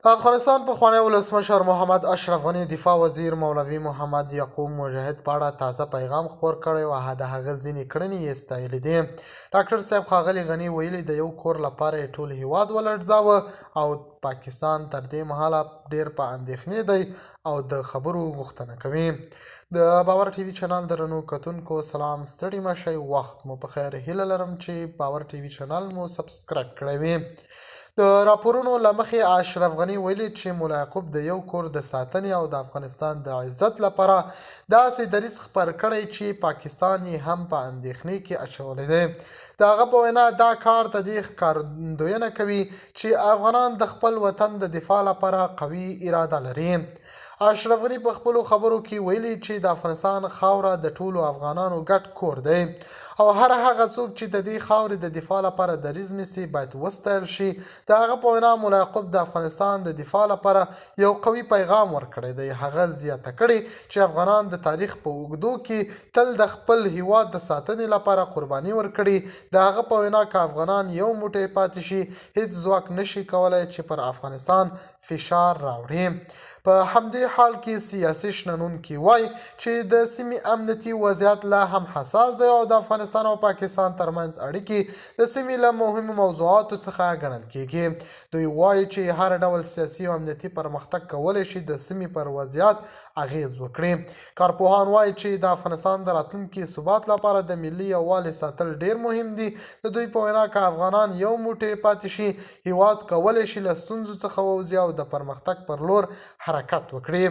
د افغانستان پخوانی ولسمشر محمد اشرف غني دفاع وزیر مولوي محمد یعقوب مجاهد په اړه تازه پیغام خپور کړی او د هغه ځینې کړنې یې ستایلې دي. ډاکټر صاحب ښاغلي غني ویلي د یو کور لپاره یې ټول هیواد ولړزاوه او پاکستان تر دې مهاله ډیر په اندېښنې دی او د خبرو غوښتنه کوي. د باور ټي وي چینل درنو کتونکو سلام، ستړي مه شئ، وخت مو په خیر. هیله لرم چې باور ټي وي چینل مو سبسکرایب کړی وي. د راپورونو له مخې اشرف غني ویلي چې ملا یعقوب د یو کور د ساتنې او د افغانستان د عزت لپاره داسې دریځ خپور کړی چې پاکستان یې هم په اندېښنې کې اچولی دی. د هغه په وینا دا کار د دې ښکارندویه کوي چې افغانان د خپل وطن د دفاع لپاره قوي اراده لري. اشرف غني په خپلو خبرو کې ویلي چې د افغانستان خاوره د ټولو افغانانو ګډ کور دی او هر هغه څوک چې د دې خاورې د دفاع لپاره دریځ نیسي باید وستایل شي. د هغه په وینا ملا یعقوب د افغانستان د دفاع لپاره یو قوي پیغام ورکړی دی. هغه زیاته کړې چې افغانان د تاریخ په اوږدو کې تل د خپل هیواد د ساتنې لپاره قرباني ورکړي. د هغه په وینا که افغانان یو موټی پاتې شي هیڅ ځواک نشي کولی چې پر افغانستان فشار راوړي. په همدې حال کې سیاسي شنونکي وایي چې د سیمې امنیتي وضعیت لا هم حساس دی او د افغانستان او پاکستان ترمنځ اړیکې د سیمې له مهمو موضوعاتو څخه ګڼل کیږي. دوی وایي چې هر ډول سیاسي او امنیتي پرمختګ کولی شي د سیمې پر وضعیت اغیز وکړي. کارپوهان وایي چې د افغانستان د راتلونکي ثبات لپاره د ملي یووالي ساتل ډیر مهم دي. د دوی په وینا که افغانان یو موټی پاتې شي هیواد کولی شي له ستونزو څخه ووځي او د پرمختګ پر لور حرکت وکړي.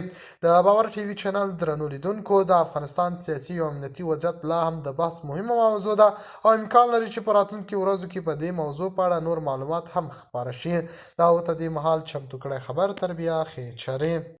د باور ټي وي چینل درنو لیدونکو، د افغانستان سیاسي او امنیتي وضعیت لا هم د بحث مهمه موضوع ده او امکان لري چې په راتلونکو ورځو کې په دې موضوع په اړه نور معلومات هم خپاره شي. دا ته دې مهال چمتو کړی خبر تر بیا خیر چرې.